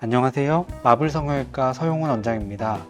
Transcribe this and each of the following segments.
안녕하세요. 마블성형외과 서용훈 원장입니다.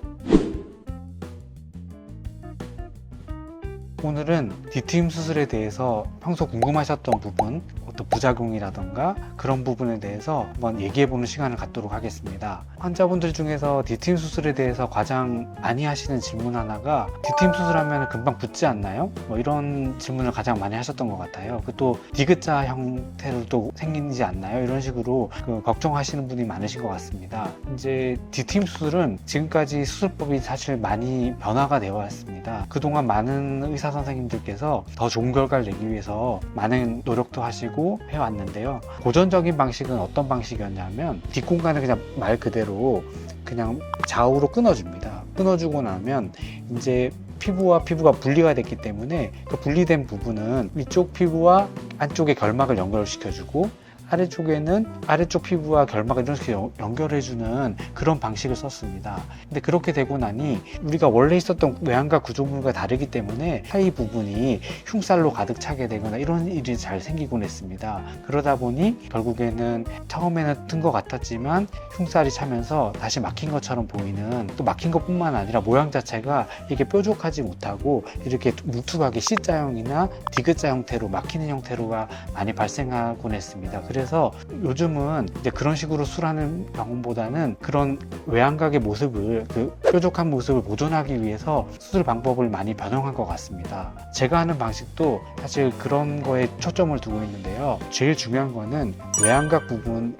오늘은 뒤트임 수술에 대해서 평소 궁금하셨던 부분, 어떤 부작용이라던가 그런 부분에 대해서 한번 얘기해보는 시간을 갖도록 하겠습니다. 환자분들 중에서 뒤트임 수술에 대해서 가장 많이 하시는 질문 하나가 뒤트임 수술하면 금방 붓지 않나요? 이런 질문을 가장 많이 하셨던 것 같아요. 또 디귿자 형태로 또 생기지 않나요? 이런 식으로 걱정하시는 분이 많으신 것 같습니다. 이제 뒤트임 수술은 지금까지 수술법이 사실 많이 변화가 되어 왔습니다. 그동안 많은 의사 선생님들께서 더 좋은 결과를 내기 위해서 많은 노력도 하시고 해왔는데요. 고전적인 방식은 어떤 방식이었냐면 뒷공간을 그냥 말 그대로 그냥 좌우로 끊어줍니다. 끊어주고 나면 이제 피부와 피부가 분리가 됐기 때문에 그 분리된 부분은 위쪽 피부와 안쪽의 결막을 연결시켜주고 아래쪽에는 아래쪽 피부와 결막을 이렇게 연결해주는 그런 방식을 썼습니다. 근데 그렇게 되고 나니 우리가 원래 있었던 외양각 구조물과 다르기 때문에 사이 부분이 흉살로 가득 차게 되거나 이런 일이 잘 생기곤 했습니다. 그러다 보니 결국에는 처음에는 튼 것 같았지만 흉살이 차면서 다시 막힌 것처럼 보이는, 또 막힌 것뿐만 아니라 모양 자체가 이게 뾰족하지 못하고 이렇게 뭉툭하게 C자형이나 디귿자 형태로 막히는 형태로가 많이 발생하곤 했습니다. 그래서 요즘은 이제 그런 식으로 수술하는 병원보다는 그런 외양각의 모습을, 그 뾰족한 모습을 보존하기 위해서 수술 방법을 많이 변형한 것 같습니다. 제가 하는 방식도 사실 그런 거에 초점을 두고 있는데요. 제일 중요한 거는 외양각 부분,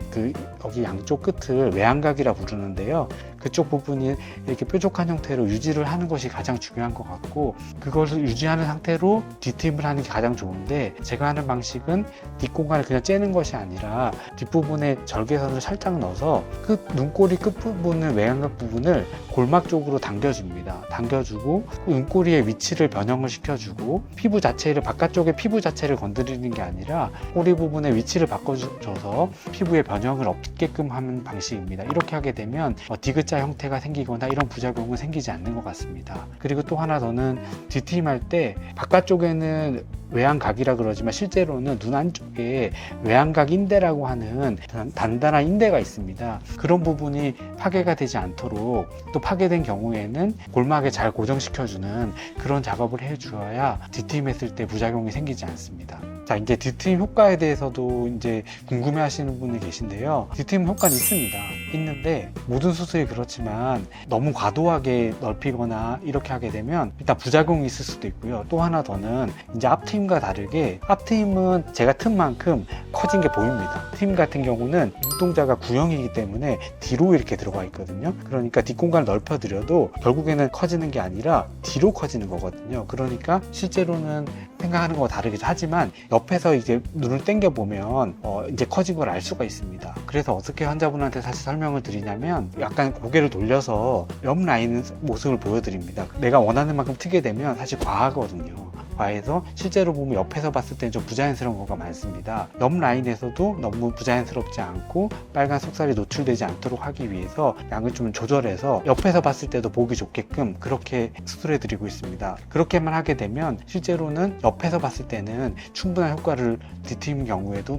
여기 양쪽 끝을 외양각이라 부르는데요. 그쪽 부분이 이렇게 뾰족한 형태로 유지를 하는 것이 가장 중요한 것 같고, 그것을 유지하는 상태로 뒤트임을 하는 게 가장 좋은데, 제가 하는 방식은 뒷공간을 그냥 째는 것이 아니라 뒷부분에 절개선을 살짝 넣어서 그 눈꼬리 끝부분을, 외양각 부분을 골막 쪽으로 당겨줍니다. 당겨주고 그 눈꼬리의 위치를 변형을 시켜주고, 피부 자체를, 바깥쪽의 피부 자체를 건드리는 게 아니라 꼬리 부분의 위치를 바꿔줘서 피부의 변형을 없게끔 하는 방식입니다. 이렇게 하게 되면 디귿자 형태가 생기거나 이런 부작용은 생기지 않는 것 같습니다. 그리고 또 하나 더는 뒤트임 할 때 바깥쪽에는 외양각이라 그러지만 실제로는 눈 안쪽에 외양각 인대라고 하는 단단한 인대가 있습니다. 그런 부분이 파괴가 되지 않도록, 또 파괴된 경우에는 골막에 잘 고정시켜주는 그런 작업을 해주어야 뒤트임 했을 때 부작용이 생기지 않습니다. 자, 이제 뒤트임 효과에 대해서도 이제 궁금해 하시는 분이 계신데요. 뒤트임 효과는 있습니다. 있는데 모든 수술이 그렇지만 너무 과도하게 넓히거나 이렇게 하게 되면 일단 부작용이 있을 수도 있고요. 또 하나 더는 이제 앞트임과 다르게, 앞트임은 제가 튼 만큼 커진 게 보입니다. 트임 같은 경우는 눈동자가 구형이기 때문에 뒤로 이렇게 들어가 있거든요. 그러니까 뒷공간을 넓혀드려도 결국에는 커지는 게 아니라 뒤로 커지는 거거든요. 그러니까 실제로는 생각하는 거와 다르기도 하지만 옆에서 이제 눈을 당겨 보면 이제 커진 걸 알 수가 있습니다. 그래서 어떻게 환자분한테 사실 설명을 드리냐면, 약간 고개를 돌려서 옆 라인 모습을 보여드립니다. 내가 원하는 만큼 트게 되면 사실 과하거든요. 과해서 실제로 보면 옆에서 봤을 때는 좀 부자연스러운 거가 많습니다. 옆 라인에서도 너무 부자연스럽지 않고 빨간 속살이 노출되지 않도록 하기 위해서 양을 좀 조절해서 옆에서 봤을 때도 보기 좋게끔 그렇게 수술해 드리고 있습니다. 그렇게만 하게 되면 실제로는 옆에서 봤을 때는 충분한 효과를 뒤트임 경우에도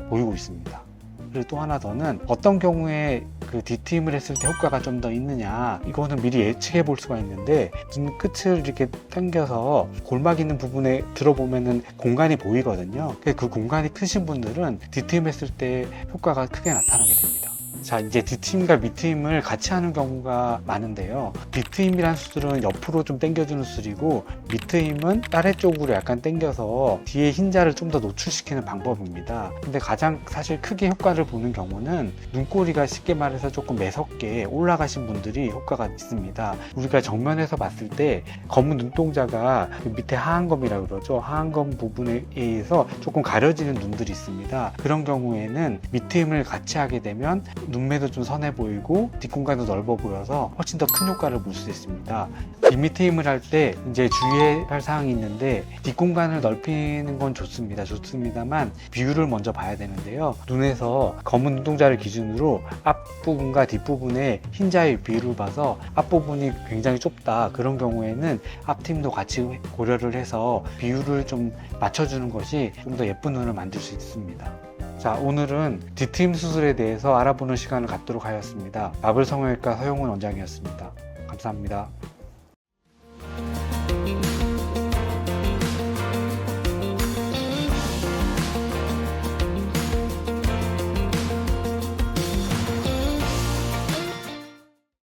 보이고 있습니다. 그리고 또 하나 더는 어떤 경우에 그 뒤트임을 했을 때 효과가 좀 더 있느냐, 이거는 미리 예측해 볼 수가 있는데, 눈 끝을 이렇게 당겨서 골막 있는 부분에 들어보면은 공간이 보이거든요. 그 공간이 크신 분들은 뒤트임 했을 때 효과가 크게 나타나게 됩니다. 자, 이제 뒤트임과 밑트임을 같이 하는 경우가 많은데요. 뒤트임이란 수술은 옆으로 좀 당겨주는 수술이고, 밑트임은 아래쪽으로 약간 당겨서 뒤에 흰자를 좀 더 노출시키는 방법입니다. 근데 가장 사실 크게 효과를 보는 경우는 눈꼬리가 쉽게 말해서 조금 매섭게 올라가신 분들이 효과가 있습니다. 우리가 정면에서 봤을 때 검은 눈동자가 밑에 하안검이라고 그러죠. 하안검 부분에 의해서 조금 가려지는 눈들이 있습니다. 그런 경우에는 밑트임을 같이 하게 되면 눈매도 좀 선해 보이고 뒷공간도 넓어 보여서 훨씬 더 큰 효과를 볼 수 있습니다. 뒷밑트임을 할 때 이제 주의해야 할 사항이 있는데, 뒷공간을 넓히는 건 좋습니다만 비율을 먼저 봐야 되는데요. 눈에서 검은 눈동자를 기준으로 앞부분과 뒷부분의 흰자의 비율을 봐서 앞부분이 굉장히 좁다, 그런 경우에는 앞트임도 같이 고려를 해서 비율을 좀 맞춰주는 것이 좀 더 예쁜 눈을 만들 수 있습니다. 자, 오늘은 D트임 수술에 대해서 알아보는 시간을 갖도록 하였습니다. 마블 성형외과 서용훈 원장이었습니다. 감사합니다.